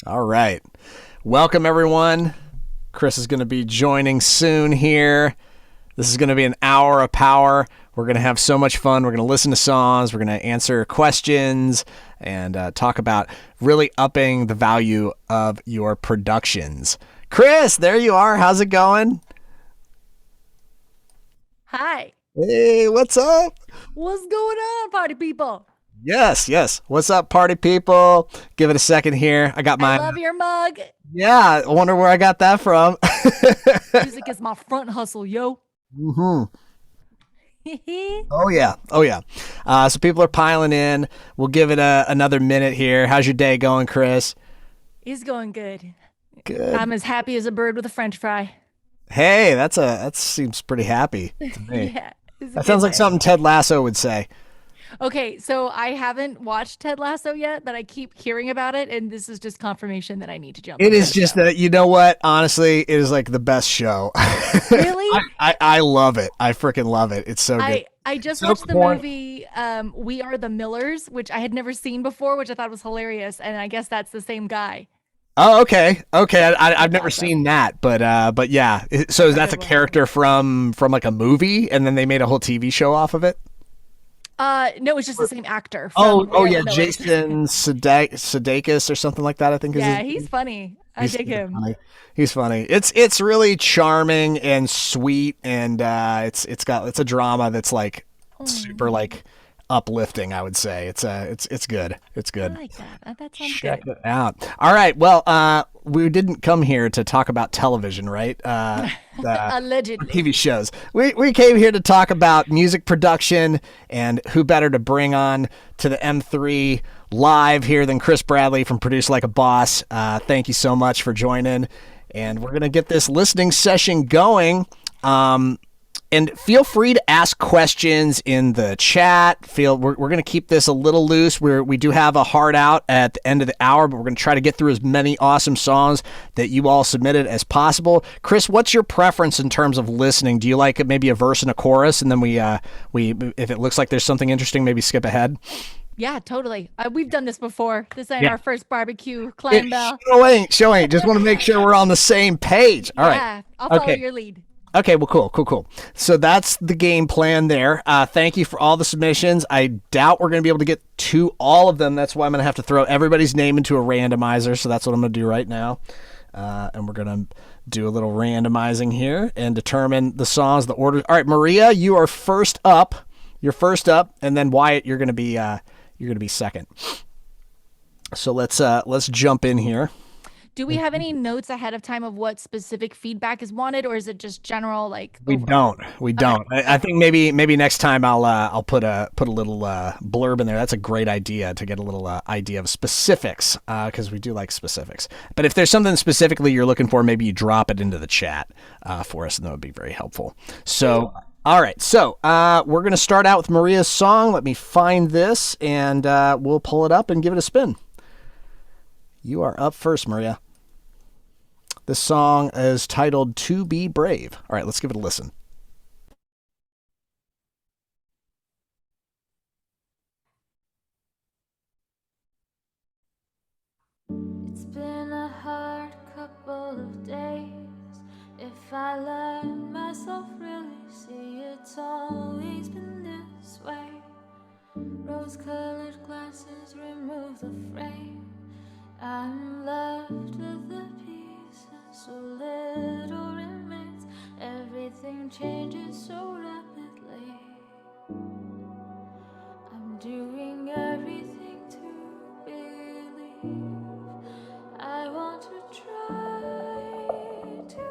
All right. Welcome, everyone. Kris is going to be joining soon here. This is going to be an hour of power. We're going to have so much fun. We're going to listen to songs. We're going to answer questions and talk about really upping the value of your productions. Kris, there you are. How's it going? Hi. Hey, what's up? What's going on, party people? Yes, yes. What's up, party people? Give it a second here. I got I my, love your mug. yeah, I wonder where I got that from. Music is my front hustle, yo. hmm Oh yeah, oh yeah. So people are piling in. We'll give it another minute here. How's your day going, Kris? He's going good. Good. I'm as happy as a bird with a french fry. Hey, that seems pretty happy to me. Yeah, it's a That sounds good like day. something Ted Lasso would say. Okay, so I haven't watched Ted Lasso yet, but I keep hearing about it, and this is just confirmation that I need to jump It into is the just show. that you know what? Honestly, it is like the best show. Really? I love it. I freaking love it. It's so good. I just So watched the corny. movie We Are the Millers, which I had never seen before, which I thought was hilarious, and I guess that's the same guy. Oh, okay, okay. I've It's never awesome. seen that, but yeah. So It's a that's a good one. character from like a movie, and then they made a whole TV show off of it. No, it's just the same actor Oh, from oh We Are yeah, the Millers. Jason Sudeikis or something like that. I think is his Yeah, he's name. funny. I He's dig super him. funny. He's funny. It's really charming and sweet, and it's a drama that's like super Oh, like uplifting. I would say it's good. It's I good. like that. That sounds Check good. it out. All right. Well, we didn't come here to talk about television, right? Allegedly. TV shows. We came here to talk about music production, and who better to bring on to the M3 live here than Kris Bradley from Produce Like a Boss. Thank you so much for joining, and we're gonna get this listening session going. And feel free to ask questions in the chat. We're going to keep this a little loose. We do have a hard out at the end of the hour, but we're going to try to get through as many awesome songs that you all submitted as possible. Kris, what's your preference in terms of listening? Do you like maybe a verse and a chorus, and then we if it looks like there's something interesting, maybe skip ahead? Yeah, totally. We've done this before. This ain't Yeah. our first barbecue It climb bell. show ain't. Just want to make sure we're on the same page. All right. Yeah, I'll follow Okay. your lead. Okay, well, cool. So that's the game plan there. Thank you for all the submissions. I doubt we're going to be able to get to all of them. That's why I'm going to have to throw everybody's name into a randomizer. So that's what I'm going to do right now. And we're going to do a little randomizing here and determine the songs, the order. All right, Maria, you are first up. You're first up, and then Wyatt, you're going to be second. So let's jump in here. Do we have any notes ahead of time of what specific feedback is wanted, or is it just general, like We overall? don't. We Okay. don't. I think maybe next time I'll put a little blurb in there. That's a great idea to get a little idea of specifics because we do like specifics. But if there's something specifically you're looking for, maybe you drop it into the chat for us, and that would be very helpful. So. All right, so we're going to start out with Maria's song. Let me find this, and we'll pull it up and give it a spin. You are up first, Maria. This song is titled To Be Brave. All right, let's give it a listen. It's been a hard couple of days. If I let myself really see, it's always been this way. Rose colored glasses remove the frame. I'm left with the pieces, so little remains. Everything changes so rapidly. I'm doing everything to believe. I want to try to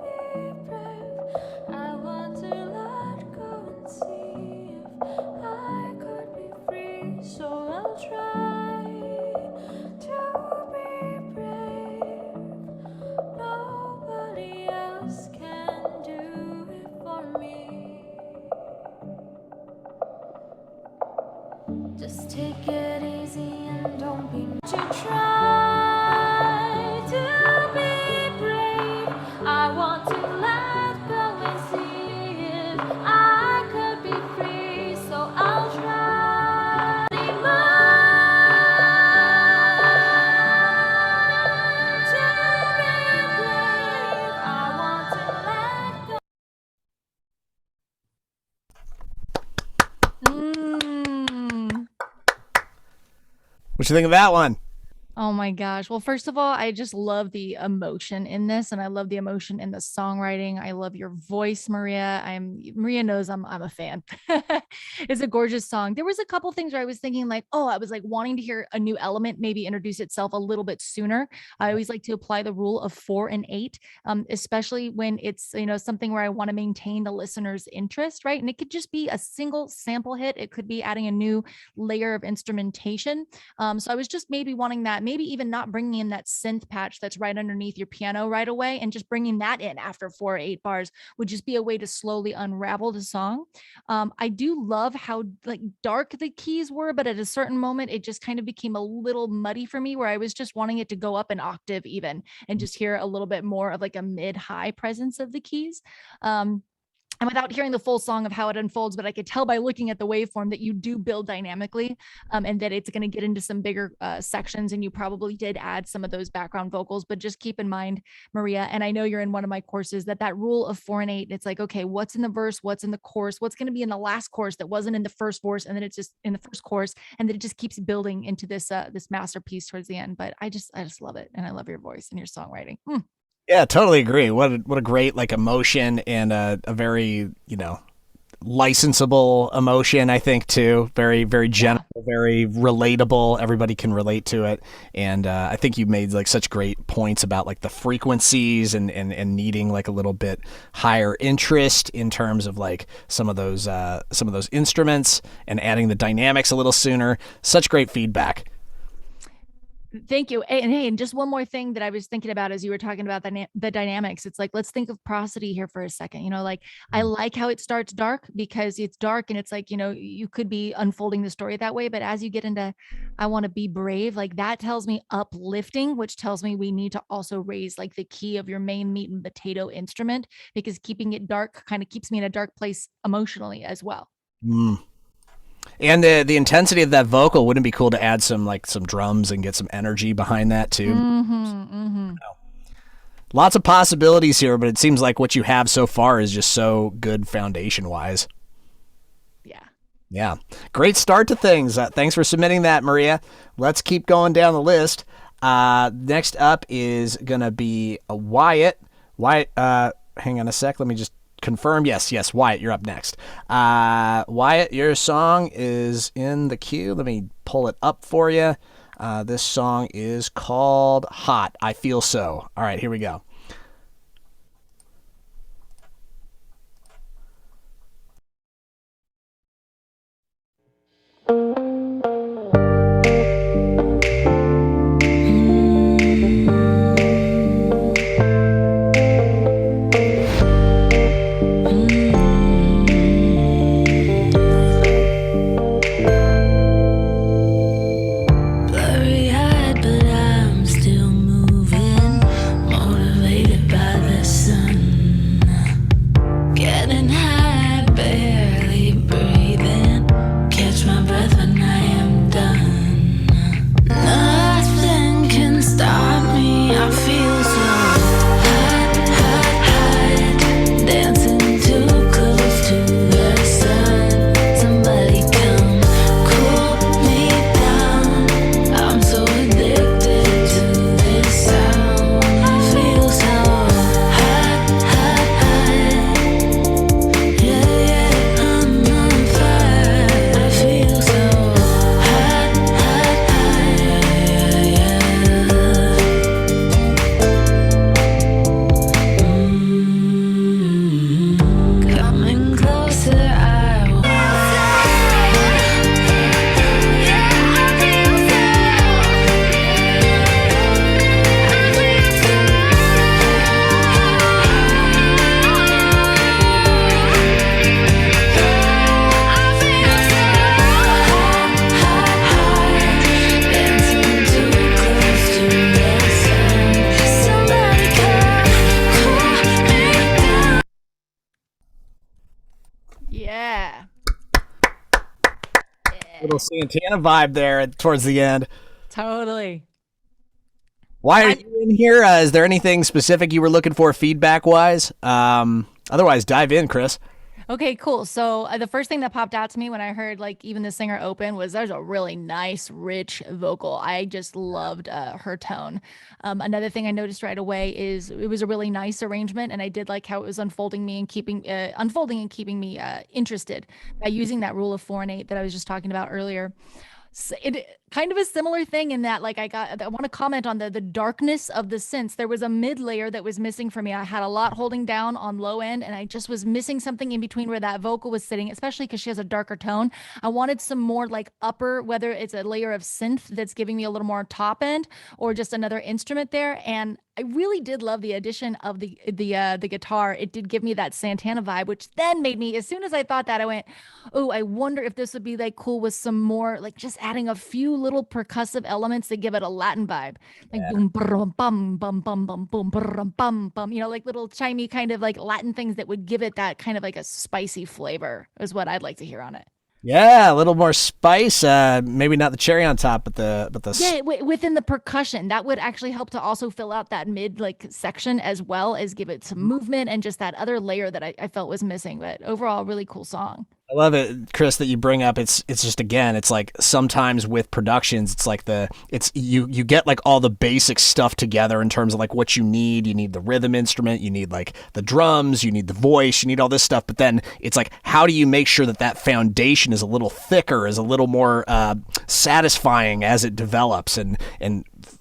be brave. I want to let go and see if I could be free. So I'll try to be brave. Nobody else can do it for me. Just take it easy and don't be to try to be brave. I want to let go and see if I could be free. So I'll try. What you think of that one? Oh my gosh. Well, first of all, I just love the emotion in this, and I love the emotion in the songwriting. I love your voice, Maria. Maria knows I'm a fan. It's a gorgeous song. There was a couple things where I was thinking like, oh, I was like wanting to hear a new element maybe introduce itself a little bit sooner. I always like to apply the rule of 4 and 8, especially when it's something where I want to maintain the listener's interest, right? And it could just be a single sample hit. It could be adding a new layer of instrumentation. So I was just maybe wanting that, maybe even not bringing in that synth patch that's right underneath your piano right away, and just bringing that in after 4 or 8 bars would just be a way to slowly unravel the song. I do love how like dark the keys were, but at a certain moment, it just kind of became a little muddy for me, where I was just wanting it to go up an octave even, and just hear a little bit more of like a mid-high presence of the keys. And without hearing the full song of how it unfolds, but I could tell by looking at the waveform that you do build dynamically, and that it's going to get into some bigger sections. And you probably did add some of those background vocals, but just keep in mind, Maria, and I know you're in one of my courses, that rule of 4 and 8, it's like, okay, what's in the verse, what's in the chorus, what's going to be in the last chorus that wasn't in the first verse, and then it's just in the first chorus, and then it just keeps building into this masterpiece towards the end. But I just love it, and I love your voice and your songwriting. Yeah, totally agree. What a great like emotion and a very licensable emotion. I think too. Very very Yeah. gentle, very relatable. Everybody can relate to it. And I think you made like such great points about like the frequencies and needing like a little bit higher interest in terms of like some of those instruments and adding the dynamics a little sooner. Such great feedback. Thank you. And hey, and just one more thing that I was thinking about as you were talking about the dynamics. It's like, let's think of prosody here for a second. Like I like how it starts dark because it's dark and it's like, you could be unfolding the story that way. But as you get into, I want to be brave, like that tells me uplifting, which tells me we need to also raise like the key of your main meat and potato instrument, because keeping it dark kind of keeps me in a dark place emotionally as well. Mm. And the intensity of that vocal, wouldn't it be cool to add some drums and get some energy behind that too? Lots of possibilities here, but it seems like what you have so far is just so good foundation wise. Yeah. Yeah. Great start to things. Thanks for submitting that, Maria. Let's keep going down the list. Next up is going to be a Wyatt. Wyatt, hang on a sec. Let me just confirm. Yes, Wyatt, you're up next. Wyatt, your song is in the queue. Let me pull it up for you. This song is called Hot, I Feel So. All right, here we go. Blurry eyed, but I'm still moving, motivated by the sun. Getting high, barely breathing. Catch my breath when I am done. Nothing can stop me. I feel so hot, hot, hot. Dancing too close to the sun. Somebody come cool me down. I'm so addicted to this sound. I feel so hot, hot, hot. Yeah, yeah, I'm on fire. I feel so hot, hot, hot. Yeah, yeah. Coming closer, I want. Dancing too close to the sun. Somebody come cool me down. Yeah. Little Santana vibe there towards the end. Totally. Why are you in here? Is there anything specific you were looking for feedback wise? Otherwise, dive in, Kris. Okay, cool. So the first thing that popped out to me when I heard like even the singer open was there's a really nice, rich vocal. I just loved her tone. Another thing I noticed right away is it was a really nice arrangement, and I did like how it was unfolding and keeping me interested by using that rule of 4 and 8 that I was just talking about earlier. It kind of a similar thing in that I want to comment on the darkness of the synths. There was a mid layer that was missing for me. I had a lot holding down on low end, and I just was missing something in between where that vocal was sitting, especially because she has a darker tone. I wanted some more like upper, whether it's a layer of synth that's giving me a little more top end or just another instrument there. And I really did love the addition of the guitar. It did give me that Santana vibe, which then made me, as soon as I thought that, I went, oh, I wonder if this would be like cool with some more, like just adding a few little percussive elements to give it a Latin vibe, like boom, brum, bum, bum, bum, bum, boom, brum, bum, bum. Like little chimey kind of like Latin things that would give it that kind of like a spicy flavor, is what I'd like to hear on it. Yeah, a little more spice. Maybe not the cherry on top, but the Yeah, within the percussion, that would actually help to also fill out that mid like section as well as give it some movement and just that other layer that I felt was missing. But overall, really cool song. I love it, Kris, that you bring up. It's just, again, it's like sometimes with productions, it's like you get like all the basic stuff together in terms of like what you need. You need the rhythm instrument, you need like the drums, you need the voice, you need all this stuff. But then it's like, how do you make sure that that foundation is a little thicker, is a little more satisfying as it develops, and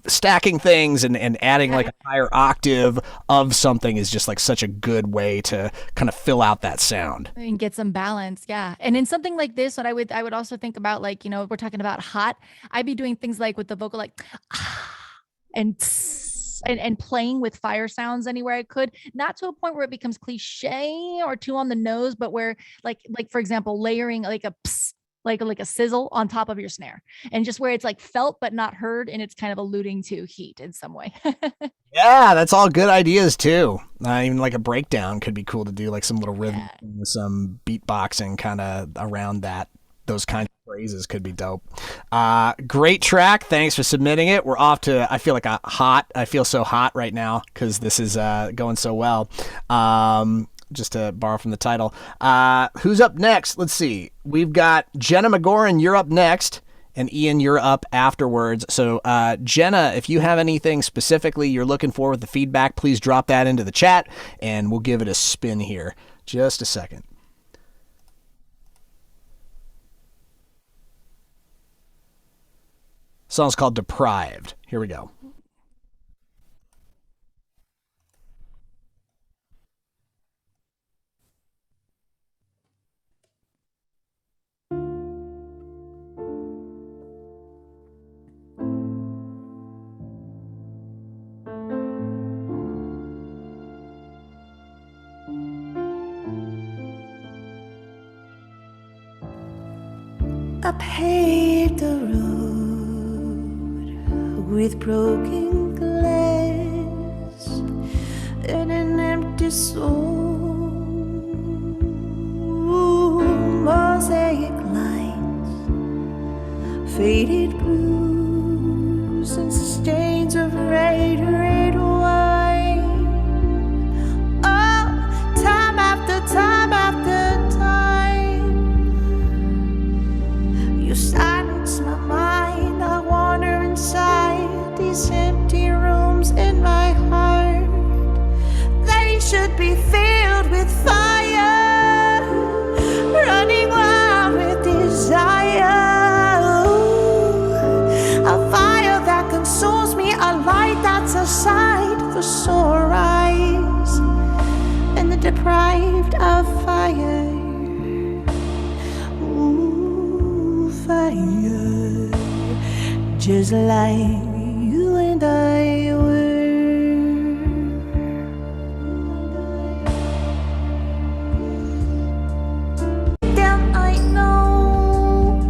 stacking things and adding like a higher octave of something is just like such a good way to kind of fill out that sound. And get some balance, yeah. And in something like this, what I would also think about, like, we're talking about hot. I'd be doing things like with the vocal, like and and playing with fire sounds anywhere I could, not to a point where it becomes cliche or too on the nose, but where like for example, layering like a like a sizzle on top of your snare, and just where it's like felt but not heard, and it's kind of alluding to heat in some way. Yeah, that's all good ideas too. Even like a breakdown could be cool to do, like some little rhythm, some beatboxing kind of around that. Those kinds of phrases could be dope. Great track. Thanks for submitting it. We're off to, I feel like I feel so hot right now because this is going so well. Just to borrow from the title. Who's up next? Let's see. We've got Jenna McGoran. You're up next. And Ian, you're up afterwards. So, Jenna, if you have anything specifically you're looking for with the feedback, please drop that into the chat, and we'll give it a spin here. Just a second. Song's called Deprived. Here we go. I paved the road with broken glass and an empty soul. Mosaic lines, faded blues, and stains of red wine. Oh, time after time after time, you silence my mind. I wander inside these empty rooms in my heart. They should be filled with fire, running wild with desire. A fire that consumes me, a light that's a sight for sore eyes, and the deprived of fire. Fire, just like you and I were. Then I know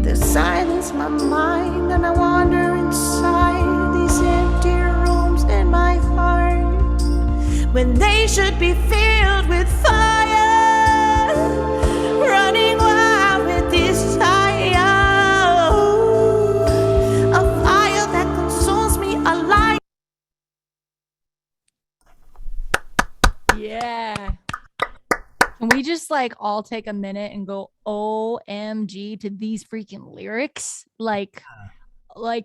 the silence my mind, and I wander inside these empty rooms in my heart when they should be filled with fire, running wild with desire. A fire that consumes me, a light. Yeah. Can we just like all take a minute and go OMG to these freaking lyrics? Like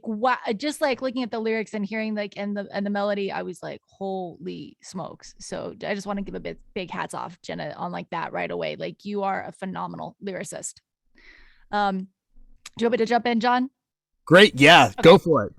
what, just like looking at the lyrics and hearing like and the melody, I was like, holy smokes. So I just want to give a big hats off, Jenna, on like that right away. Like you are a phenomenal lyricist. Do you want me to jump in, John? Great. Yeah, Okay. go for it.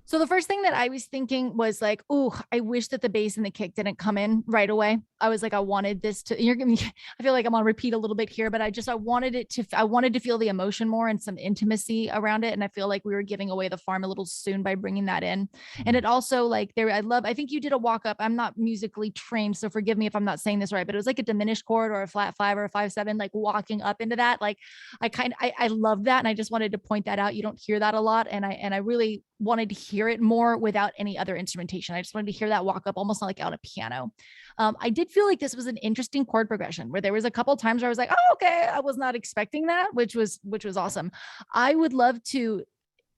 So the first thing that I was thinking was like, oh, I wish that the bass and the kick didn't come in right away. I was like, I wanted this to, you're gonna, I feel like I'm on repeat a little bit here, but I wanted I wanted to feel the emotion more and some intimacy around it. And I feel like we were giving away the farm a little soon by bringing that in. And it also like I think you did a walk up. I'm not musically trained, so forgive me if I'm not saying this right, but it was like a diminished chord or a flat 5 or a 5/7, like walking up into that. Like I love that. And I just wanted to point that out. You don't hear that a lot. And I really wanted to hear it more without any other instrumentation. I just wanted to hear that walk up almost like on a piano. I did feel like this was an interesting chord progression where there was a couple times where I was like, oh, okay, I was not expecting that, which was awesome. I would love to,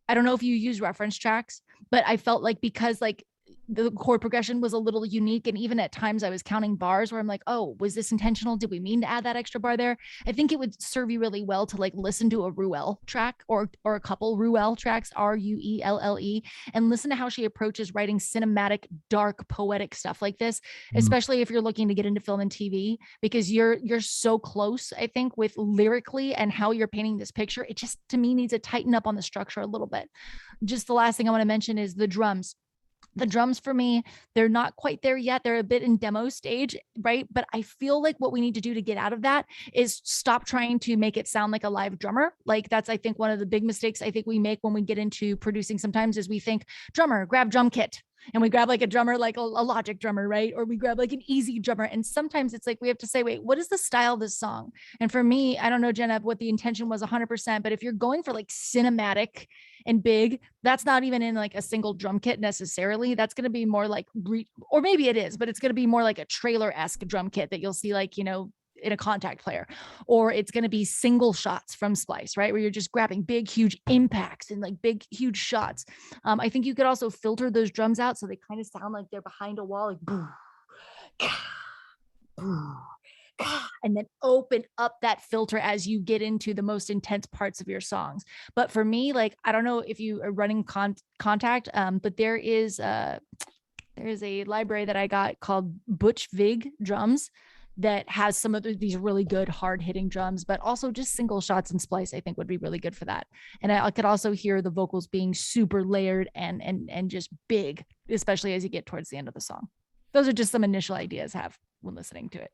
I don't know if you use reference tracks, but I felt like because like the chord progression was a little unique. And even at times I was counting bars where I'm like, oh, was this intentional? Did we mean to add that extra bar there? I think it would serve you really well to like listen to a Ruelle track or a couple Ruelle tracks, Ruelle, and listen to how she approaches writing cinematic, dark, poetic stuff like this, especially if you're looking to get into film and TV, because you're so close, I think, with lyrically and how you're painting this picture. It just, to me, needs to tighten up on the structure a little bit. Just the last thing I want to mention is the drums. The drums for me, they're not quite there yet. They're a bit in demo stage, right? But I feel like what we need to do to get out of that is stop trying to make it sound like a live drummer. Like that's, I think, one of the big mistakes I think we make when we get into producing sometimes is we think drummer, grab drum kit. And we grab like a drummer, like a Logic drummer, right? Or we grab like an easy drummer. And sometimes it's like, we have to say, wait, what is the style of this song? And for me, I don't know, Jenna, what the intention was 100%, but if you're going for like cinematic and big, that's not even in like a single drum kit necessarily. That's going to be more like, or maybe it is, but it's going to be more like a trailer-esque drum kit that you'll see like, you know, in a contact player, or it's going to be single shots from Splice, right? Where you're just grabbing big, huge impacts and like big, huge shots. I think you could also filter those drums out so they kind of sound like they're behind a wall, like boom, and then open up that filter as you get into the most intense parts of your songs. But for me, like, I don't know if you are running contact, but there's a library that I got called Butch Vig drums that has some of these really good hard hitting drums, but also just single shots and Splice, I think would be really good for that. And I could also hear the vocals being super layered and just big, especially as you get towards the end of the song. Those are just some initial ideas I have when listening to it.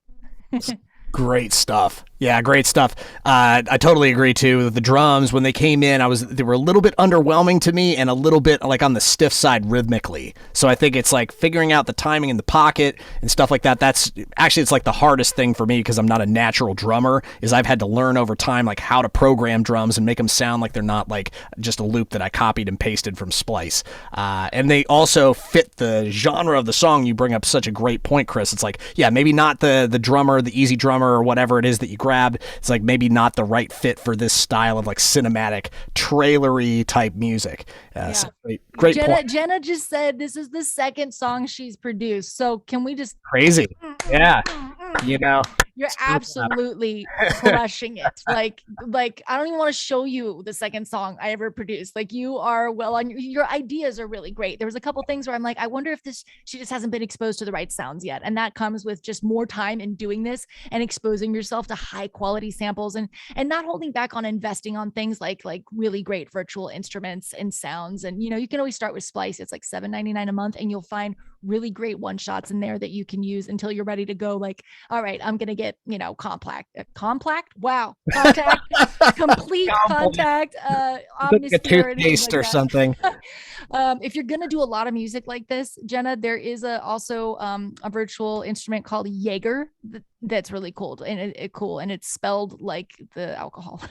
Great stuff. Yeah, great stuff. I totally agree too. The drums, when they came in, they were a little bit underwhelming to me and a little bit like on the stiff side rhythmically. So I think it's like figuring out the timing in the pocket and stuff like that. That's actually, it's like the hardest thing for me because I'm not a natural drummer, is I've had to learn over time like how to program drums and make them sound like they're not like just a loop that I copied and pasted from Splice. And they also fit the genre of the song. You bring up such a great point, Kris. It's like, yeah, maybe not the drummer, the easy drummer, or whatever it is that you grabbed. It's like maybe not the right fit for this style of like cinematic trailery type music. So great point. Jenna just said this is the second song she's produced. So can we just crazy? Yeah. You know, you're absolutely crushing it. Like I don't even want to show you the second song I ever produced. Like you are well on your ideas are really great. There was a couple things where I'm like, I wonder if she just hasn't been exposed to the right sounds yet. And that comes with just more time in doing this and exposing yourself to high quality samples and not holding back on investing on things like really great virtual instruments and sounds. And, you know, you can always start with Splice. It's like $7.99 a month and you'll find really great one shots in there that you can use until you're ready to go. Like, all right, I'm going to get, you know, complete contact, like a toothpaste or something. If you're going to do a lot of music like this, Jenna, there is also a virtual instrument called Jaeger that's really cool and it's spelled like the alcohol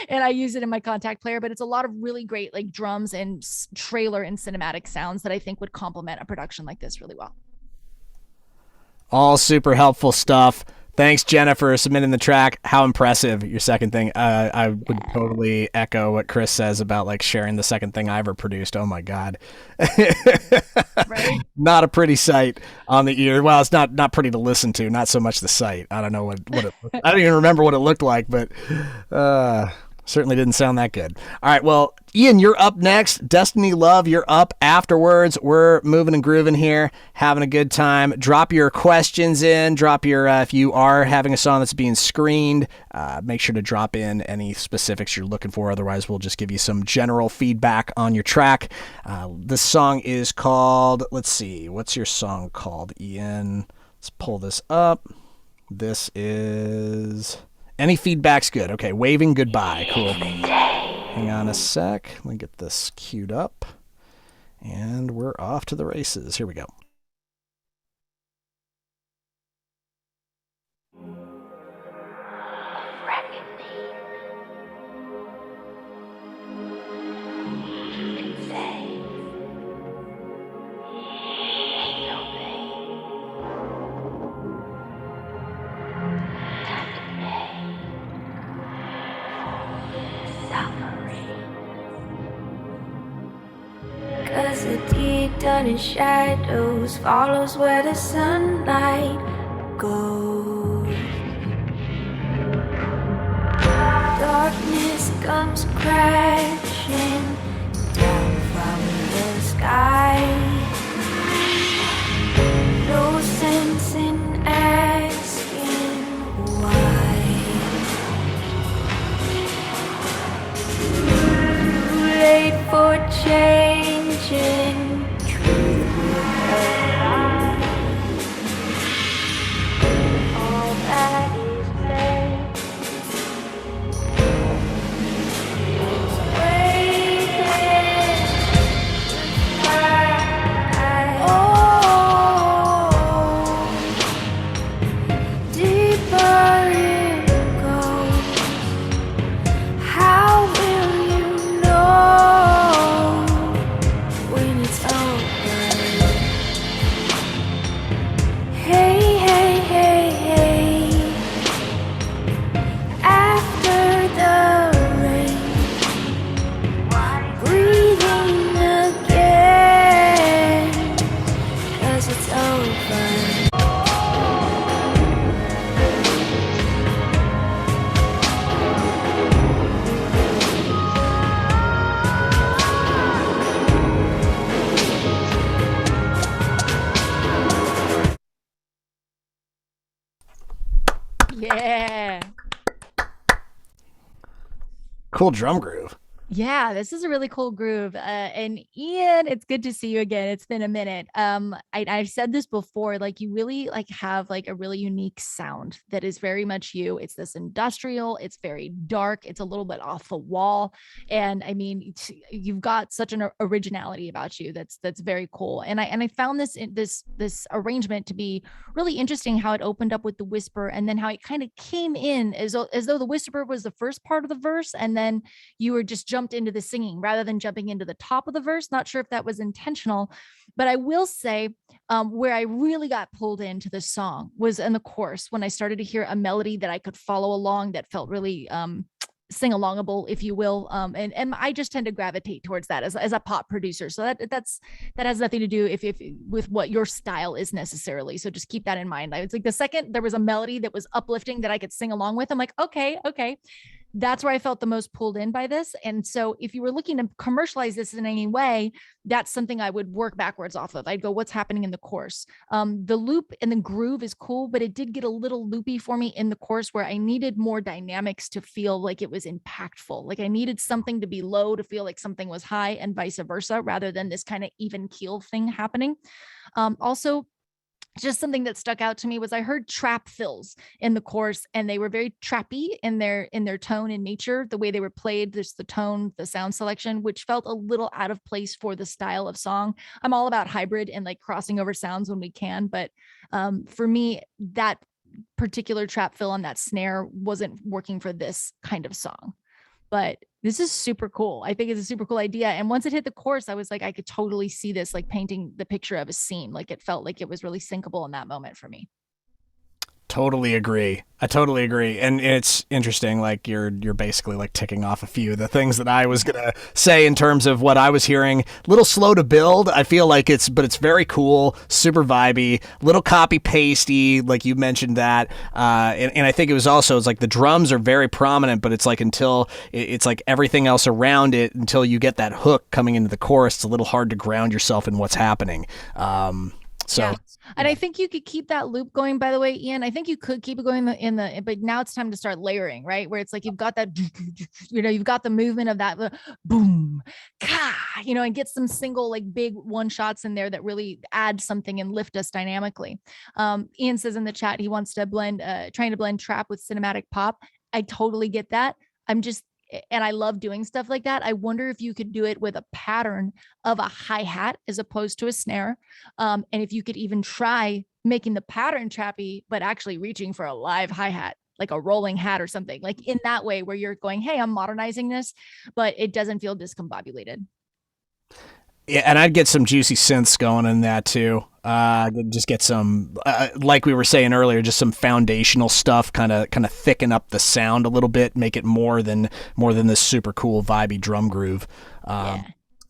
and I use it in my contact player, but it's a lot of really great like drums and trailer and cinematic sounds that I think would complement a production like this really well. All super helpful stuff. Thanks, Jenna, for submitting the track. How impressive, your second thing. I would totally echo what Kris says about like sharing the second thing I ever produced. Oh my God. Right? Not a pretty sight on the ear. Well, it's not pretty to listen to, not so much the sight. I don't know what it I don't even remember what it looked like, but certainly didn't sound that good. All right, well, Ian, you're up next. Destiny Love, you're up afterwards. We're moving and grooving here, having a good time. Drop your questions in. Drop your, if you are having a song that's being screened, make sure to drop in any specifics you're looking for. Otherwise, we'll just give you some general feedback on your track. This song is called, let's see, what's your song called, Ian? Let's pull this up. This is... Any feedback's good. Okay, waving goodbye. Cool. Hang on a sec. Let me get this queued up. And we're off to the races. Here we go. Cause the deed done in shadows follows where the sunlight goes. Darkness comes crashing down from the sky. No sense in asking why. Too late for changing truth with a lie. All that is left is waiting to find. Oh, deeper it goes. How will you know when it's over? Hey, hey, hey, hey. After the rain, breathing again, 'cause it's over. Yeah. Cool drum groove. Yeah, this is a really cool groove. And Ian, it's good to see you again. It's been a minute. I've said this before, like you really like have like a really unique sound that is very much you. It's this industrial, it's very dark, it's a little bit off the wall. And I mean, you've got such an originality about you that's very cool. And I found this arrangement to be really interesting, how it opened up with the whisper and then how it kind of came in as though the whisper was the first part of the verse, and then you were just jumped into the singing rather than jumping into the top of the verse. Not sure if that was intentional, but I will say where I really got pulled into the song was in the chorus when I started to hear a melody that I could follow along that felt really sing-alongable, if you will. And I just tend to gravitate towards that as a pop producer. So that has nothing to do if with what your style is necessarily. So just keep that in mind. It's like the second there was a melody that was uplifting that I could sing along with, I'm like, okay. That's where I felt the most pulled in by this. And so if you were looking to commercialize this in any way, that's something I would work backwards off of. I'd go, what's happening in the chorus? The loop and the groove is cool, but it did get a little loopy for me in the chorus where I needed more dynamics to feel like it was impactful. Like I needed something to be low to feel like something was high and vice versa, rather than this kind of even keel thing happening. Also, just something that stuck out to me was I heard trap fills in the chorus, and they were very trappy in their tone and nature, the way they were played, just the tone, the sound selection, which felt a little out of place for the style of song. I'm all about hybrid and like crossing over sounds when we can, but for me, that particular trap fill on that snare wasn't working for this kind of song. But this is super cool. I think it's a super cool idea. And once it hit the chorus, I was like, I could totally see this, like painting the picture of a scene. Like it felt like it was really syncable in that moment for me. Totally agree. I totally agree. And it's interesting, like you're basically like ticking off a few of the things that I was gonna say in terms of what I was hearing. A little slow to build. I feel like it's very cool, super vibey, little copy pasty, like you mentioned that. And I think it's like the drums are very prominent, but it's like until it's like everything else around it, until you get that hook coming into the chorus, it's a little hard to ground yourself in what's happening. Yeah. And I think you could keep that loop going, by the way, Ian. I think you could keep it going but now it's time to start layering, right? Where it's like you've got that, you've got the movement of that boom, and get some single, like big one shots in there that really add something and lift us dynamically. Ian says in the chat he wants to trying to blend trap with cinematic pop. I totally get that. And I love doing stuff like that. I wonder if you could do it with a pattern of a hi-hat as opposed to a snare. And if you could even try making the pattern trappy, but actually reaching for a live hi-hat, like a rolling hat or something, like in that way where you're going, hey, I'm modernizing this, but it doesn't feel discombobulated. Yeah, and I'd get some juicy synths going in that too. Just get some, like we were saying earlier, just some foundational stuff, kind of thicken up the sound a little bit, make it more than this super cool vibey drum groove.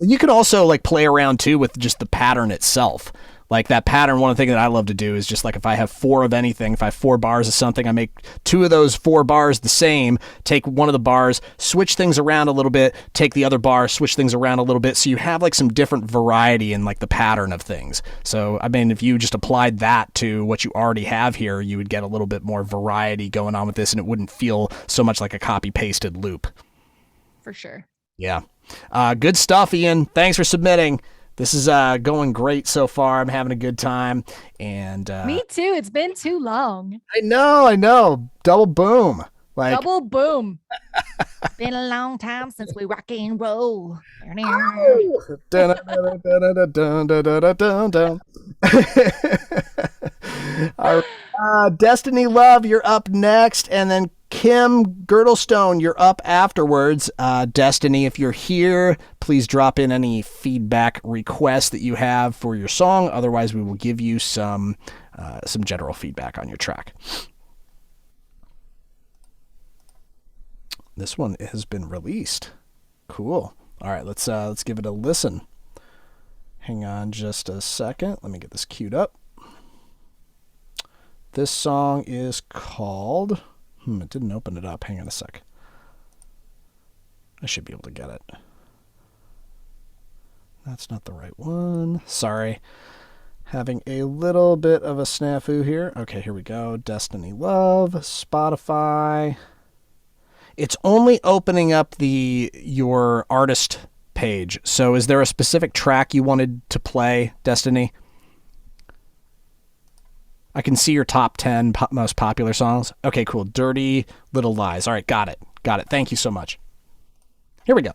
You could also like play around too with just the pattern itself. Like that pattern, one thing that I love to do is just like if I have 4 of anything, if I have 4 bars of something, I make 2 of those 4 bars the same, take one of the bars, switch things around a little bit, take the other bar, switch things around a little bit. So you have like some different variety in like the pattern of things. So, I mean, if you just applied that to what you already have here, you would get a little bit more variety going on with this and it wouldn't feel so much like a copy pasted loop. For sure. Yeah. Good stuff, Ian. Thanks for submitting. This is going great so far. I'm having a good time. And me too. It's been too long. I know. Double boom. Like double boom. Been a long time since we rock and roll. All right. Destiny Love, you're up next, and then Kim Girdlestone, you're up afterwards. Destiny, if you're here, please drop in any feedback requests that you have for your song. Otherwise, we will give you some general feedback on your track. This one has been released. Cool. All right, let's give it a listen. Hang on just a second. Let me get this queued up. This song is called... it didn't open it up. Hang on a sec. I should be able to get it. That's not the right one. Sorry. Having a little bit of a snafu here. Okay, here we go. Destiny Love, Spotify. It's only opening up your artist page. So is there a specific track you wanted to play, Destiny? I can see your top 10 most popular songs. Okay, cool. Dirty Little Lies. All right, got it. Thank you so much. Here we go.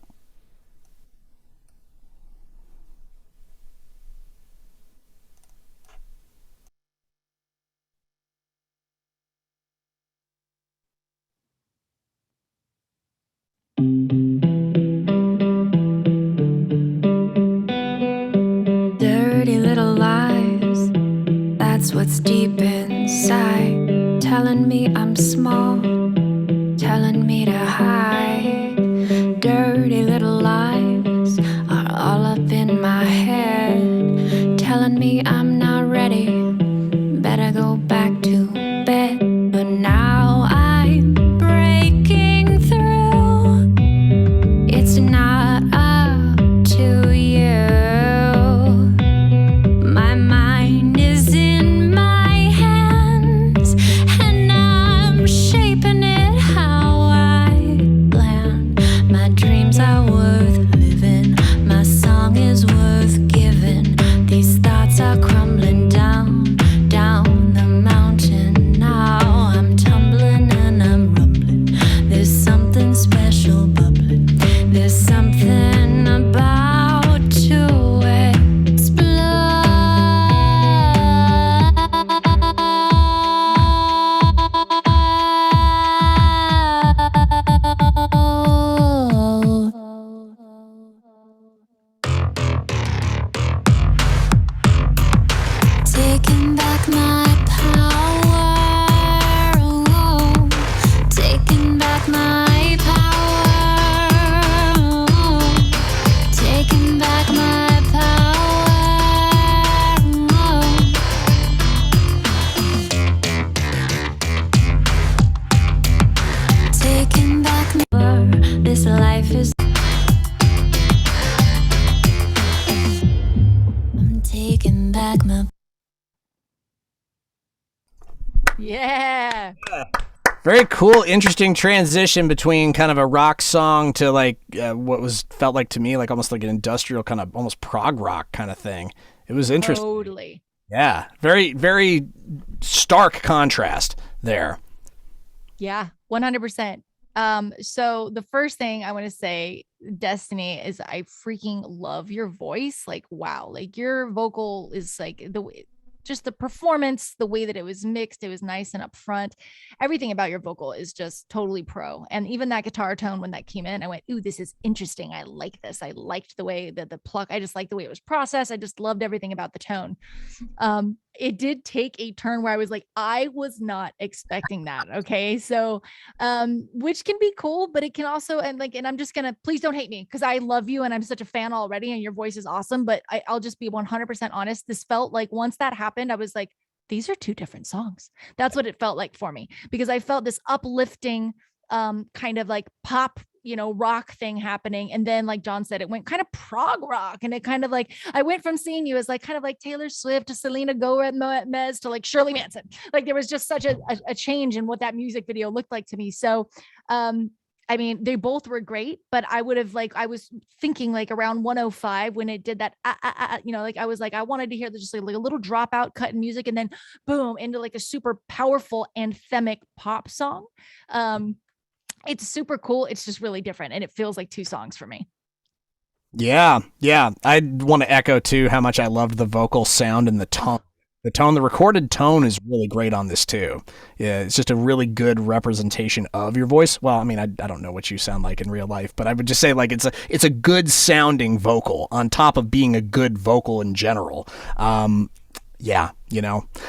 Dirty little lies, that's what's deep inside, telling me I'm small, telling me to hide. Dirty little lies are all up in my head, telling me I'm not ready, better go back to bed. But now I'm breaking through, it's not up to you. My mind is in my hands, and I'm shaping it how I land. My dreams are worth living, my song is worth giving. These thoughts are crumbling. Yeah. Very cool, interesting transition between kind of a rock song to like what felt like to me like almost like an industrial kind of almost prog rock kind of thing. It was interesting. Totally. Yeah, very, very stark contrast there. Yeah, 100%. So the first thing I want to say, Destiny, is I freaking love your voice. Like, wow, like your vocal is like just the performance, the way that it was mixed, it was nice and upfront. Everything about your vocal is just totally pro. And even that guitar tone, when that came in, I went, ooh, this is interesting. I like this. I liked the way that the pluck, I just liked the way it was processed. I just loved everything about the tone. It did take a turn where I was like, I was not expecting that. Okay. So, which can be cool, but it can also, and I'm just gonna, please don't hate me because I love you and I'm such a fan already and your voice is awesome, but I'll just be 100% honest. This felt like once that happened, I was like, these are two different songs. That's what it felt like for me, because I felt this uplifting, kind of like pop, rock thing happening. And then like John said, it went kind of prog rock, and it kind of like, I went from seeing you as like kind of like Taylor Swift to Selena Gomez to like Shirley Manson. Like there was just such a change in what that music video looked like to me. So, I mean, they both were great, but I would have I was thinking like around 105 when it did that, I was like, I wanted to hear just like a little dropout cut in music and then boom into like a super powerful anthemic pop song. It's super cool. It's just really different. And it feels like two songs for me. Yeah. I want to echo too how much I loved the vocal sound and the tone. The recorded tone is really great on this too. Yeah, it's just a really good representation of your voice. Well, I mean, I don't know what you sound like in real life, but I would just say like it's a good sounding vocal on top of being a good vocal in general. Yeah,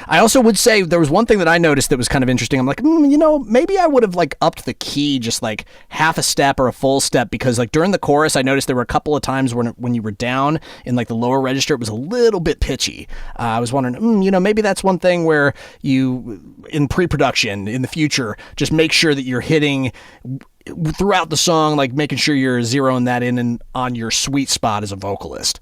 I also would say there was one thing that I noticed that was kind of interesting. I'm like, maybe I would have like upped the key just like half a step or a full step, because like during the chorus, I noticed there were a couple of times when you were down in like the lower register, it was a little bit pitchy. I was wondering, maybe that's one thing where you, in pre-production in the future, just make sure that you're hitting throughout the song, like making sure you're zeroing that in and on your sweet spot as a vocalist.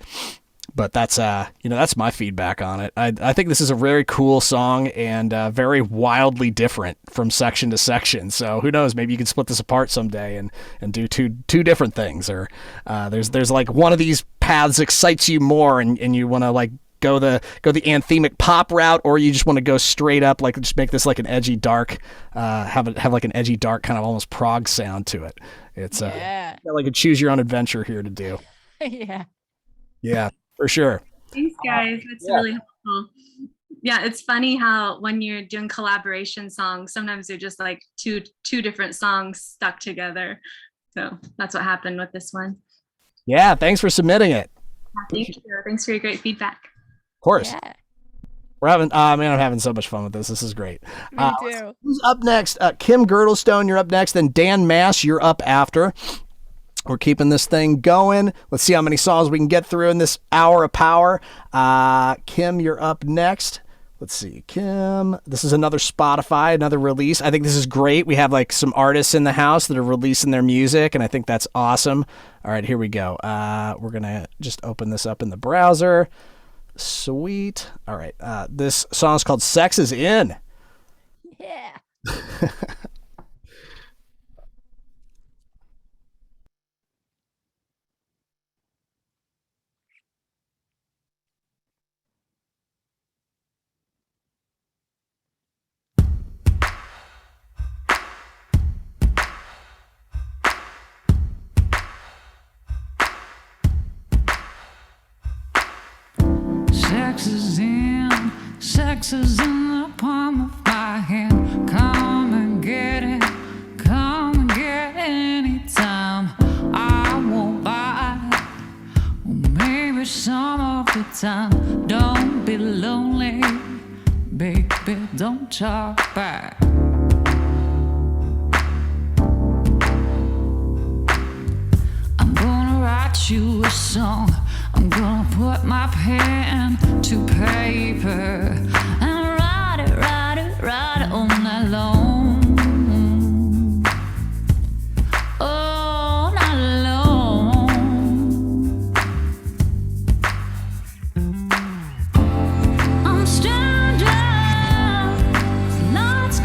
But that's, that's my feedback on it. I think this is a very cool song and very wildly different from section to section. So who knows, maybe you can split this apart someday and do two different things. Or there's like one of these paths excites you more and you want to like go the anthemic pop route, or you just want to go straight up, like just make this like an edgy dark, have like an edgy dark kind of almost prog sound to it. It's like a choose your own adventure here to do. Yeah. For sure. Thanks, guys. That's really helpful. Yeah, it's funny how when you're doing collaboration songs, sometimes they're just like two different songs stuck together. So that's what happened with this one. Yeah, thanks for submitting it. Thank you. Thanks for your great feedback. Of course. Yeah. We're having, I'm having so much fun with this. This is great. Me too. Who's up next? Kim Girdlestone, you're up next. Then Dan Mass, you're up after. We're keeping this thing going. Let's see how many songs we can get through in this hour of power. Kim, you're up next. Let's see, Kim. This is another Spotify, another release. I think this is great. We have like some artists in the house that are releasing their music, and I think that's awesome. All right, here we go. We're going to just open this up in the browser. Sweet. All right. This song is called Sex Is In. Yeah. Sex is in the palm of my hand. Come and get it. Come and get it anytime. I won't bite. Well, maybe some of the time. Don't be lonely, baby. Don't talk back. I'm gonna write you a song. I'm gonna put my pen to paper and write it all night long. All night long. I'm standing, not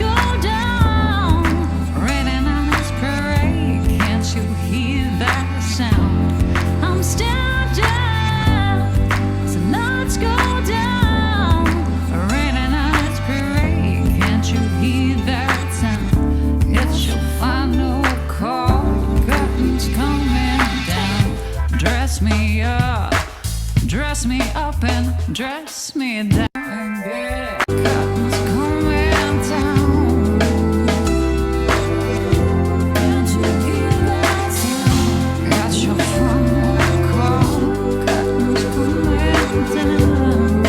dress me up and dress me down. And get it. Curtains coming down. Can't you hear that sound? Got your phone call. Curtains coming down.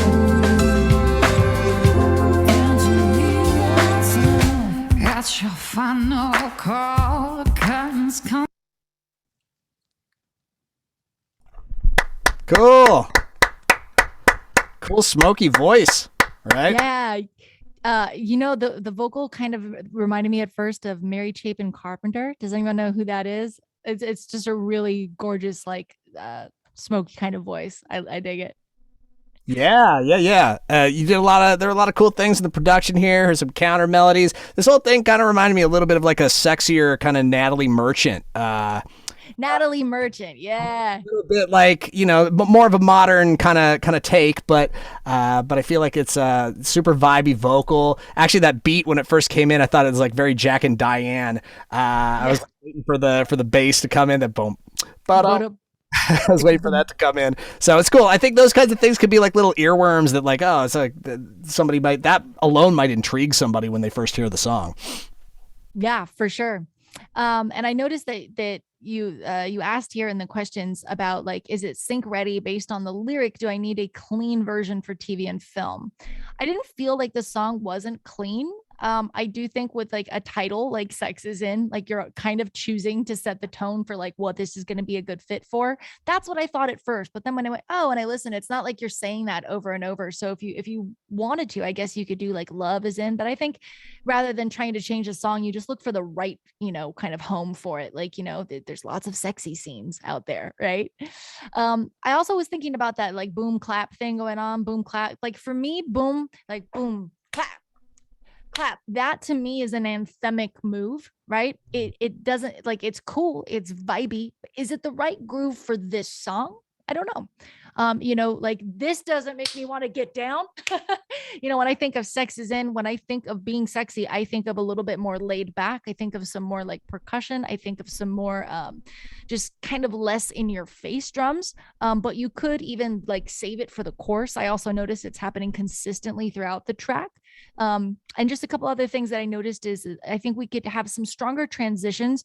Can't you hear that sound? Got your final call. Curtains coming. Cool. Cool smoky voice, right? Yeah. The vocal kind of reminded me at first of Mary Chapin Carpenter. Does anyone know who that is? It's just a really gorgeous, like smoky kind of voice. I dig it. Yeah. You did there are a lot of cool things in the production here. Here's some counter melodies. This whole thing kind of reminded me a little bit of like a sexier kind of Natalie Merchant. Natalie Merchant, yeah. A little bit like, but more of a modern kind of take, but I feel like it's a super vibey vocal. Actually, that beat when it first came in, I thought it was like very Jack and Diane. I was waiting for the bass to come in, that boom, but I was waiting for that to come in. So it's cool. I think those kinds of things could be like little earworms that like, oh, it's like that alone might intrigue somebody when they first hear the song. Yeah, for sure. And I noticed that you asked here in the questions about like, is it sync ready based on the lyric? Do I need a clean version for TV and film? I didn't feel like the song wasn't clean. I do think with like a title like Sex Is In, like you're kind of choosing to set the tone for like what this is going to be a good fit for. That's what I thought at first. But then when I went, and I listened, it's not like you're saying that over and over. So if you wanted to, I guess you could do like Love Is In. But I think rather than trying to change a song, you just look for the right, kind of home for it. Like, there's lots of sexy scenes out there. Right. I also was thinking about that like boom clap thing going on, boom clap. Like for me, boom, like boom, clap. That to me is an anthemic move, right? It doesn't like, it's cool, it's vibey. Is it the right groove for this song? I don't know. Like this doesn't make me want to get down. When I think of Sex Is In, when I think of being sexy, I think of a little bit more laid back. I think of some more like percussion. I think of some more just kind of less in your face drums. But you could even like save it for the chorus. I also noticed it's happening consistently throughout the track. And just a couple other things that I noticed is I think we could have some stronger transitions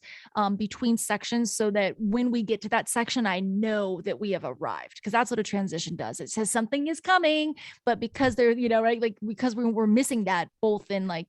between sections so that when we get to that section, I know that we have arrived, because that's what a transition does. It says something is coming, but because they're, right, like because we're missing that both in like,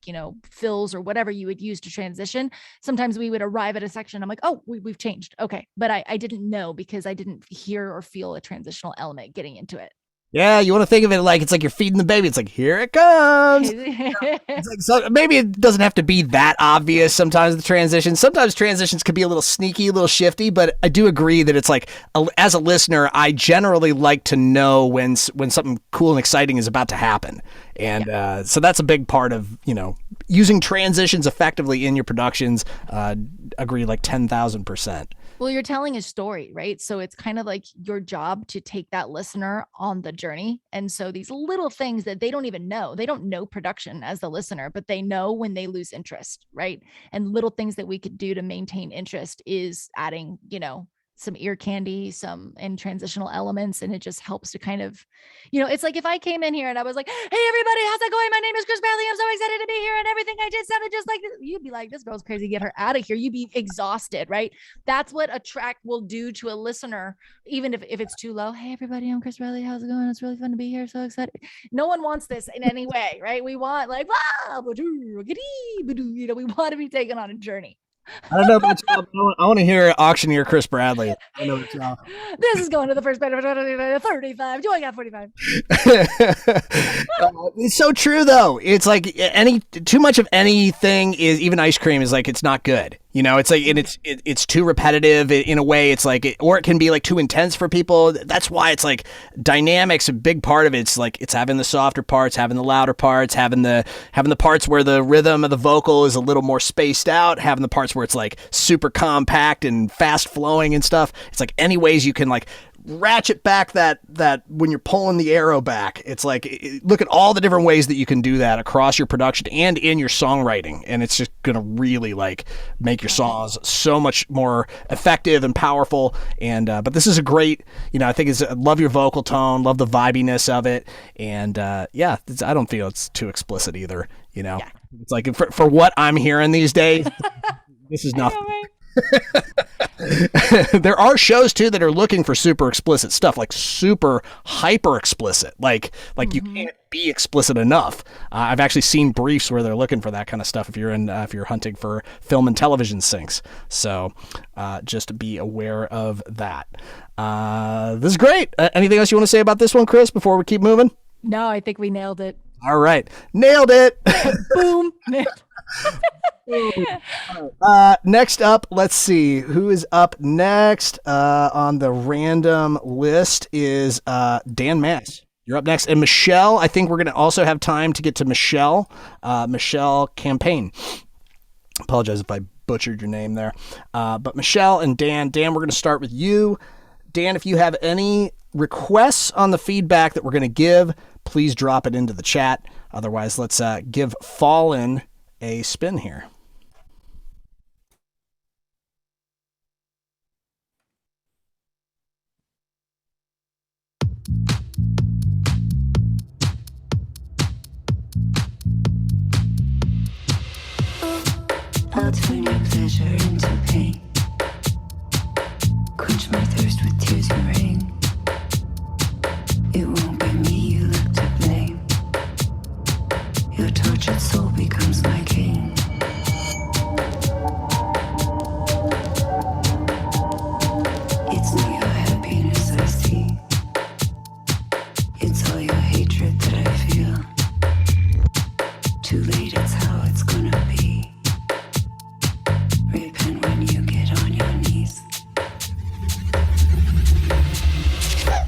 fills or whatever you would use to transition. Sometimes we would arrive at a section. I'm like, oh, we've changed. Okay. But I didn't know because I didn't hear or feel a transitional element getting into it. Yeah, you want to think of it like it's like you're feeding the baby. It's like, here it comes. It's like, so maybe it doesn't have to be that obvious sometimes, the transition. Sometimes transitions could be a little sneaky, a little shifty, but I do agree that it's like, as a listener, I generally like to know when something cool and exciting is about to happen. And so that's a big part of, using transitions effectively in your productions. Agree like 10,000%. Well, you're telling a story, right? So it's kind of like your job to take that listener on the journey. And so these little things that they don't even know, they don't know production as the listener, but they know when they lose interest, right? And little things that we could do to maintain interest is adding, some ear candy, some in transitional elements. And it just helps to kind of, it's like if I came in here and I was like, hey, everybody, how's it going? My name is Kris Bradley. I'm so excited to be here. And everything I did sounded just like this. You'd be like, this girl's crazy. Get her out of here. You'd be exhausted, right? That's what a track will do to a listener, even if it's too low. Hey, everybody, I'm Kris Bradley. How's it going? It's really fun to be here. So excited. No one wants this in any way, right? We want like, we want to be taken on a journey. I don't know about y'all, but I want to hear auctioneer Kris Bradley. I know it's y'all. This is going to the first bit of 35. Joy got 45. It's so true, though. It's like too much of anything is, even ice cream is like, it's not good. It's like, and it's too repetitive in a way. It's like, or it can be like too intense for people. That's why it's like dynamics. A big part of it's like, it's having the softer parts, having the louder parts, having the parts where the rhythm of the vocal is a little more spaced out, having the parts where it's like super compact and fast flowing and stuff. It's like any ways you can like ratchet back that when you're pulling the arrow back, it's like, look at all the different ways that you can do that across your production and in your songwriting, and it's just gonna really like make your songs so much more effective and powerful. And but this is a great, I think I love your vocal tone, love the vibiness of it, and I don't feel it's too explicit either. It's like for what I'm hearing these days, this is nothing. There are shows too that are looking for super explicit stuff, like super hyper explicit, like you can't be explicit enough. I've actually seen briefs where they're looking for that kind of stuff if you're hunting for film and television syncs. So just be aware of that. This is great. Anything else you want to say about this one, Kris, before we keep moving? No, I think we nailed it. All right, nailed it. Boom. Next up, let's see who is up next on the random list is Dan Mass. You're up next, and Michelle. I think we're going to also have time to get to Michelle. Michelle Campaign. Apologize if I butchered your name there, but Michelle and Dan. Dan, we're going to start with you. Dan, if you have any requests on the feedback that we're going to give, please drop it into the chat. Otherwise, let's give Fallen a spin here. I'll turn your pleasure into pain. Quench my thirst with tears and rain. It won't be me you look to blame. Your tortured soul becomes my king. It's not your happiness I see. It's all your hatred that I feel. Too late, it's how it's gonna be. Repent when you get on your knees.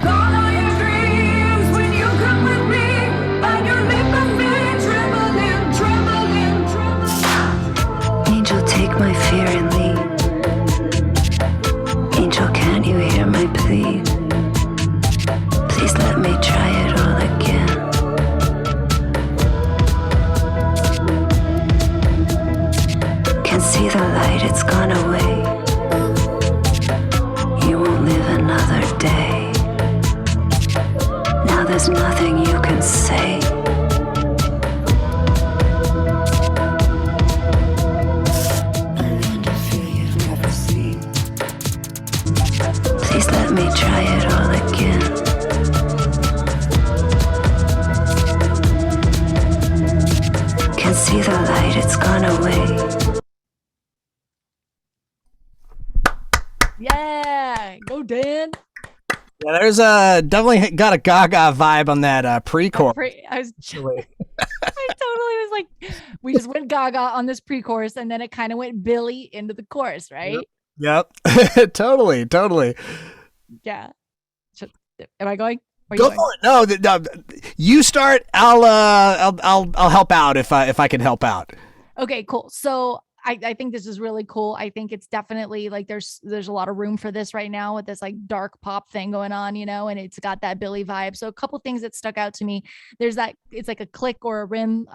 Gone are your dreams when you come with me. On your lip I'm feeling trembling, trembling, trembling. Angel, take my fear and leave. Angel, can't you hear my plea? Please let me try it all again. Can see the light, it's gone away. You won't live another day. Now there's nothing you can say. A land of fear you've never seen. Please let me try it all again. Can see the light, it's gone away. Yeah, go Dan. Yeah, there's definitely got a Gaga vibe on that pre-chorus. I totally was like, we just went Gaga on this pre-chorus, and then it kind of went Billy into the chorus, right? Yep. Totally. Yeah. Am I going? Go for it. No, you start. I'll help out if I can help out. Okay, cool. So I think this is really cool. I think it's definitely like there's a lot of room for this right now with this like dark pop thing going on, and it's got that Billy vibe. So a couple things that stuck out to me. There's that it's like a click or a rim.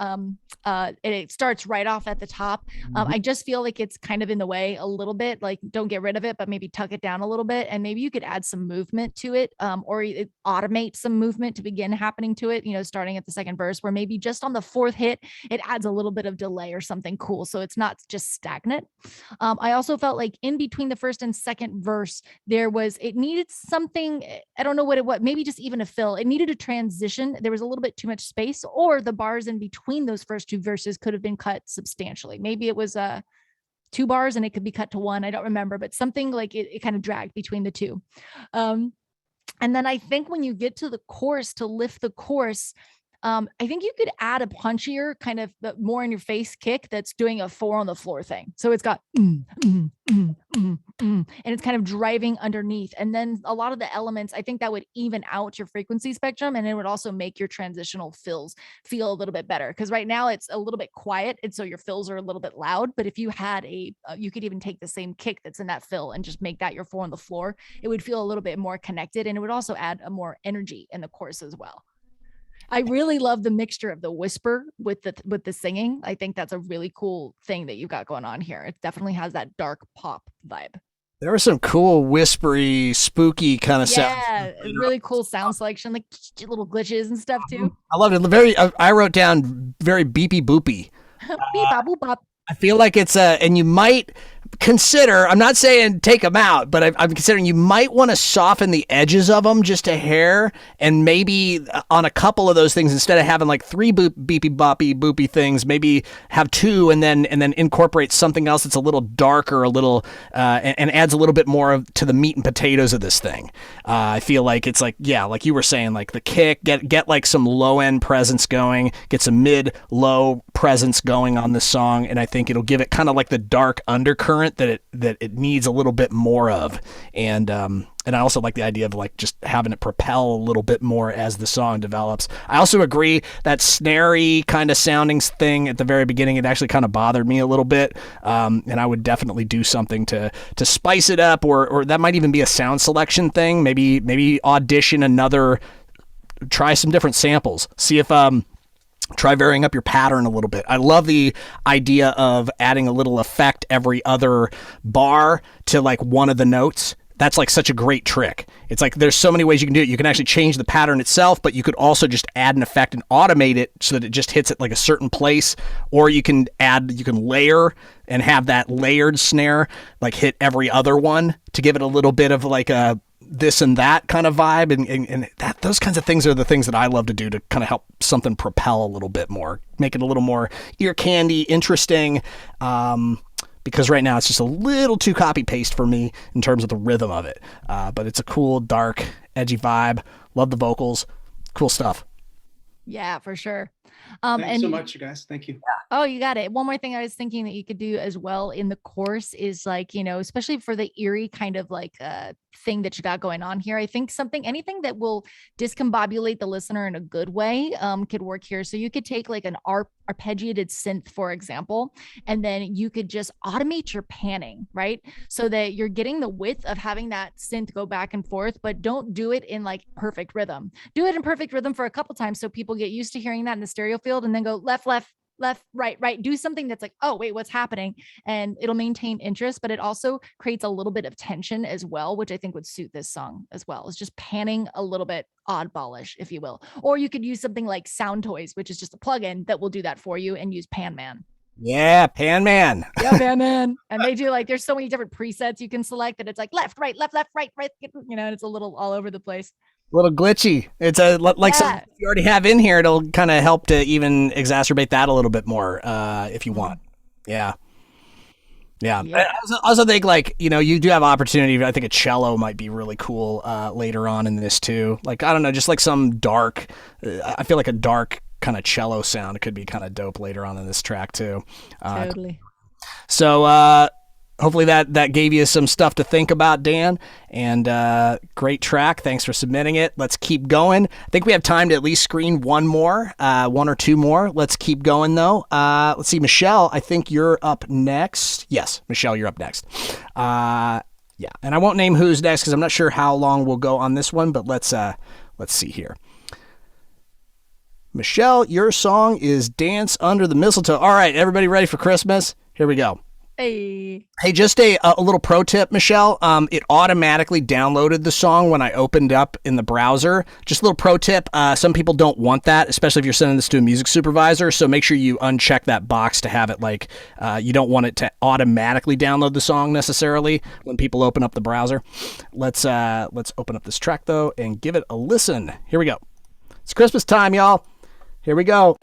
It starts right off at the top. I just feel like it's kind of in the way a little bit. Like don't get rid of it, but maybe tuck it down a little bit, and maybe you could add some movement to it, or automate some movement to begin happening to it. Starting at the second verse, where maybe just on the fourth hit, it adds a little bit of delay or something cool. So it's not just stagnant. I also felt like in between the first and second verse, it needed something. I don't know what it was, maybe just even a fill. It needed a transition. There was a little bit too much space, or the bars in between those first two verses could have been cut substantially. Maybe it was 2 bars and it could be cut to 1. I don't remember, but something like it kind of dragged between the two. And then I think when you get to the chorus, to lift the chorus, I think you could add a punchier kind of more in your face kick that's doing a 4 on the floor thing. So it's got and it's kind of driving underneath. And then a lot of the elements, I think that would even out your frequency spectrum, and it would also make your transitional fills feel a little bit better. Because right now it's a little bit quiet, and so your fills are a little bit loud. But if you had you could even take the same kick that's in that fill and just make that your 4 on the floor, it would feel a little bit more connected, and it would also add a more energy in the chorus as well. I really love the mixture of the whisper with the singing. I think that's a really cool thing that you've got going on here. It definitely has that dark pop vibe. There were some cool, whispery, spooky kind of sounds. Yeah, really cool sound selection, like little glitches and stuff too. I loved it. I wrote down very beepy boopy. Beep bop boop bop. I feel like it's and you might consider, I'm not saying take them out, but I'm considering you might want to soften the edges of them just a hair, and maybe on a couple of those things, instead of having like 3 beepy boppy boopy things, maybe have 2 and then incorporate something else that's a little darker, a little and adds a little bit more to the meat and potatoes of this thing. I feel like it's like, yeah, like you were saying, like the kick, get like some low end presence going, get some mid low presence going on this song, and I think it'll give it kind of like the dark undercurrent that it needs a little bit more of. And I also like the idea of like just having it propel a little bit more as the song develops. I also agree that snarey kind of sounding thing at the very beginning, it actually kind of bothered me a little bit. And I would definitely do something to spice it up, or that might even be a sound selection thing. Maybe audition try some different samples. See if try varying up your pattern a little bit. I love the idea of adding a little effect every other bar to like one of the notes. That's like such a great trick. It's like there's so many ways you can do it. You can actually change the pattern itself, but you could also just add an effect and automate it so that it just hits at like a certain place. Or you can layer and have that layered snare like hit every other one to give it a little bit of like a this and that kind of vibe, and that those kinds of things are the things that I love to do to kind of help something propel a little bit more, make it a little more ear candy, interesting, because right now it's just a little too copy paste for me in terms of the rhythm of it, but it's a cool, dark, edgy vibe. Love the vocals, cool stuff. Yeah, for sure. Thanks so much, you guys. Thank you. Oh, you got it. One more thing I was thinking that you could do as well in the course is like, especially for the eerie kind of like thing that you got going on here. I think anything that will discombobulate the listener in a good way could work here. So you could take like an arpeggiated synth, for example, and then you could just automate your panning, right? So that you're getting the width of having that synth go back and forth, but don't do it in like perfect rhythm. Do it in perfect rhythm for a couple times so people get used to hearing that in the stereo field, and then go left, left, left, right, right. Do something that's like, oh, wait, what's happening? And it'll maintain interest, but it also creates a little bit of tension as well, which I think would suit this song as well. It's just panning a little bit oddballish, if you will. Or you could use something like Sound Toys, which is just a plugin that will do that for you, and use Pan Man. Yeah, Pan Man. Yeah, Pan Man. And they do like, there's so many different presets you can select that it's like left, right, left, right, and it's a little all over the place. A little glitchy. It's something you already have in here. It'll kind of help to even exacerbate that a little bit more if you want. Yeah. I also think like, you do have opportunity. I think a cello might be really cool later on in this too. Like, I don't know, just like some dark, I feel like a dark kind of cello sound could be kind of dope later on in this track too. Totally. So, hopefully that gave you some stuff to think about, Dan, and great track. Thanks for submitting it. Let's keep going. I think we have time to at least screen one or two more. Let's keep going though. Let's see, Michelle, I think you're up next. Yes, Michelle, you're up next. Yeah, and I won't name who's next because I'm not sure how long we'll go on this one, but let's see here. Michelle, your song is Dance Under the Mistletoe. All right, everybody ready for Christmas? Here we go. Hey, just a little pro tip, Michelle. It automatically downloaded the song when I opened up in the browser. Just a little pro tip. Some people don't want that, especially if you're sending this to a music supervisor. So make sure you uncheck that box to have it like you don't want it to automatically download the song necessarily when people open up the browser. Let's open up this track though and give it a listen. Here we go. It's Christmas time, y'all. Here we go.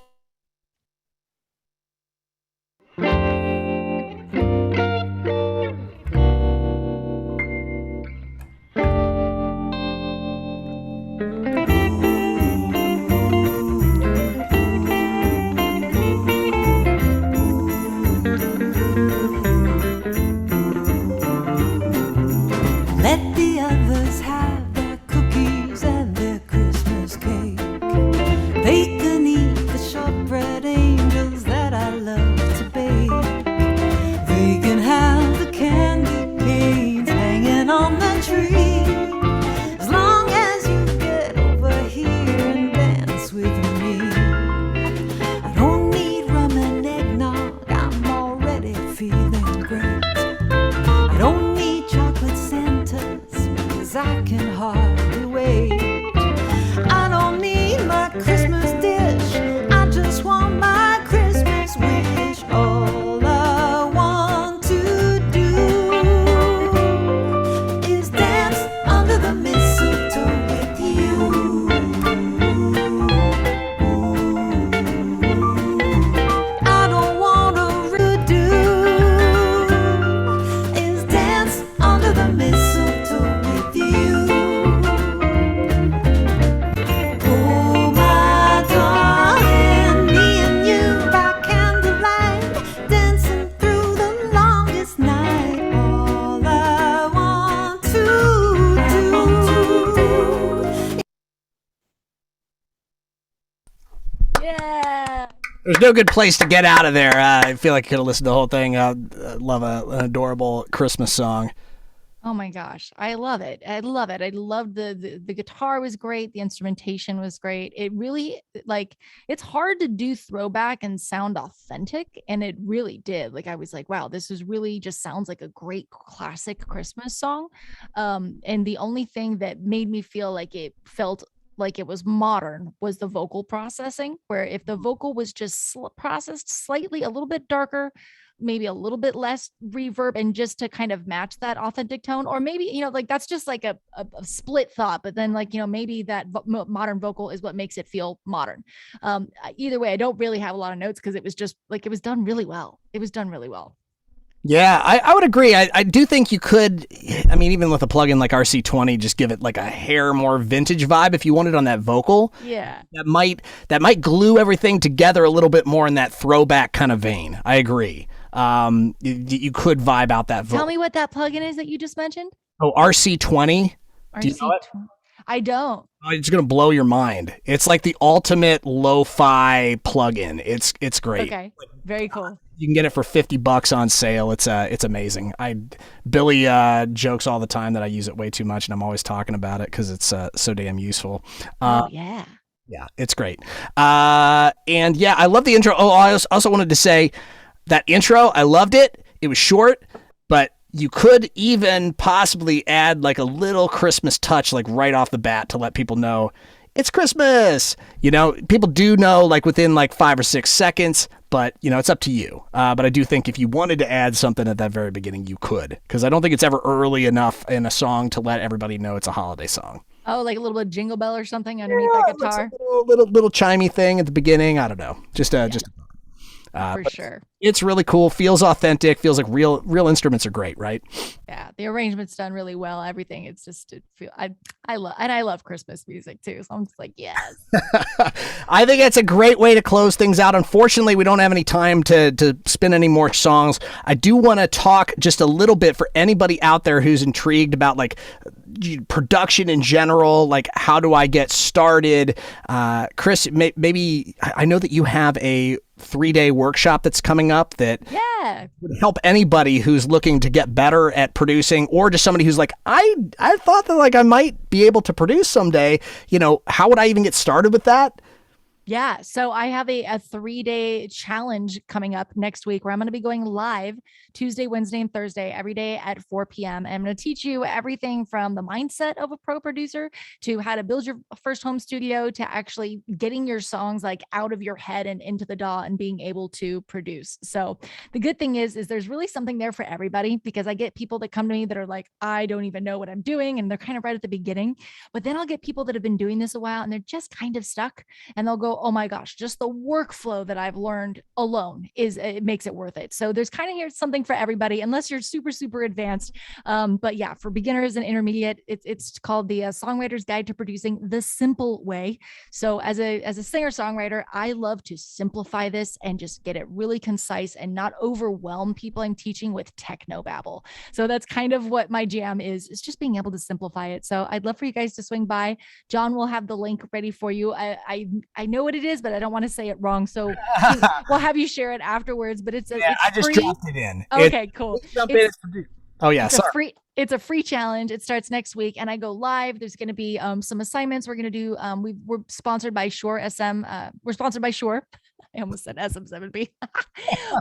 Yeah. There's no good place to get out of there. I feel like I could have listened to the whole thing. I love an adorable Christmas song. Oh my gosh, I love it. I love it. I love the guitar was great. The instrumentation was great. It really like it's hard to do throwback and sound authentic, and it really did. Like I was like, wow, this is really just sounds like a great classic Christmas song. And the only thing that made me feel like it felt like it was modern was the vocal processing, where if the vocal was just processed slightly a little bit darker, maybe a little bit less reverb, and just to kind of match that authentic tone, or maybe like that's just like a split thought, but then like maybe that modern vocal is what makes it feel modern. Either way, I don't really have a lot of notes because it was just like it was done really well. It was done really well. Yeah, I would agree. I do think you could, I mean, even with a plugin like RC20, just give it like a hair more vintage vibe if you wanted on that vocal. Yeah. That might glue everything together a little bit more in that throwback kind of vein. I agree. You could vibe out that vocal. Tell me what that plugin is that you just mentioned. Oh, RC20. Do you know it? I don't. Oh, it's gonna blow your mind. It's like the ultimate lo-fi plugin. It's great. Okay, very cool. You can get it for $50 on sale. It's amazing. Billy jokes all the time that I use it way too much, and I'm always talking about it because it's so damn useful. Oh yeah. Yeah, it's great. And yeah, I love the intro. Oh, I also wanted to say that intro, I loved it. It was short, but you could even possibly add like a little Christmas touch, like right off the bat, to let people know it's Christmas. People do know like within like 5 or 6 seconds, but it's up to you. But I do think if you wanted to add something at that very beginning, you could, because I don't think it's ever early enough in a song to let everybody know it's a holiday song. Oh, like a little bit of jingle bell or something underneath that guitar. Little chimey thing at the beginning. I don't know. Just for sure. It's really cool. Feels authentic. Feels like real instruments are great, right? Yeah, the arrangement's done really well. Everything. It's just I love Christmas music too. So I'm just like, yes. I think that's a great way to close things out. Unfortunately, we don't have any time to spin any more songs. I do want to talk just a little bit for anybody out there who's intrigued about like production in general. Like, how do I get started? Kris, maybe I know that you have a 3-day workshop that's coming up that would help anybody who's looking to get better at producing, or just somebody who's like, I thought that like I might be able to produce someday. How would I even get started with that? Yeah. So I have a 3-day challenge coming up next week where I'm going to be going live Tuesday, Wednesday, and Thursday every day at 4 p.m. And I'm going to teach you everything from the mindset of a pro producer to how to build your first home studio to actually getting your songs like out of your head and into the DAW and being able to produce. So the good thing is there's really something there for everybody, because I get people that come to me that are like, I don't even know what I'm doing. And they're kind of right at the beginning. But then I'll get people that have been doing this a while and they're just kind of stuck, and they'll go, oh my gosh, just the workflow that I've learned alone it makes it worth it. So there's kind of here something for everybody, unless you're super, super advanced. But yeah, for beginners and intermediate, it's called the Songwriter's Guide to Producing the Simple Way. So as a singer-songwriter, I love to simplify this and just get it really concise and not overwhelm people I'm teaching with techno babble. So that's kind of what my jam is just being able to simplify it. So I'd love for you guys to swing by. John will have the link ready for you. I know what it is, but I don't want to say it wrong. So we'll have you share it afterwards, but it's I just free. dropped it in. Okay, cool. It's a free challenge. It starts next week and I go live. There's going to be some assignments we're going to do. We're sponsored by Shure SM. We're sponsored by Shure. I almost said SM7B.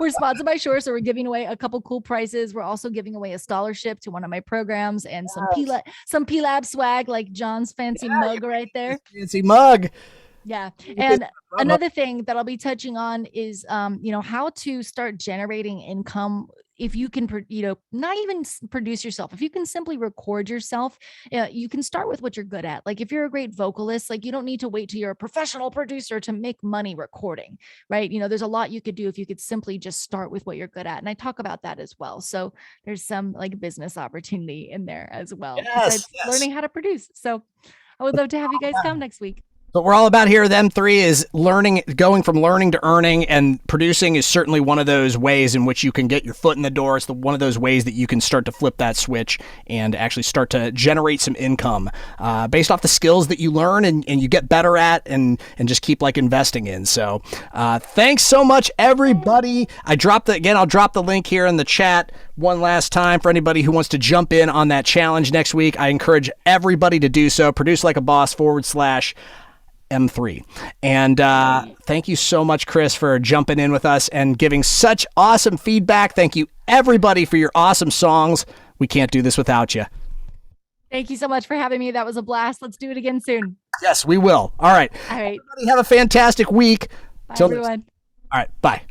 We're sponsored by Shure, so we're giving away a couple cool prizes. We're also giving away a scholarship to one of my programs and some P-Lab swag, like John's fancy mug right there. Fancy mug. Yeah. And another thing that I'll be touching on is, how to start generating income. If you can, not even produce yourself, if you can simply record yourself, you can start with what you're good at. Like if you're a great vocalist, like you don't need to wait till you're a professional producer to make money recording, right? There's a lot you could do if you could simply just start with what you're good at. And I talk about that as well. So there's some like business opportunity in there as well. Yes. Learning how to produce. So I would love to have you guys come next week. What we're all about here at M3 is learning, going from learning to earning, and producing is certainly one of those ways in which you can get your foot in the door. It's one of those ways that you can start to flip that switch and actually start to generate some income based off the skills that you learn and you get better at and just keep like investing in. So thanks so much, everybody. I'll drop the link here in the chat one last time for anybody who wants to jump in on that challenge next week. I encourage everybody to do so. Produce Like a Boss /M3. And thank you so much, Kris, for jumping in with us and giving such awesome feedback. Thank you, everybody, for your awesome songs. We can't do this without you. Thank you so much for having me. That was a blast. Let's do it again soon. Yes, we will. All right. All right. Everybody have a fantastic week. Bye, everyone. All right. Bye.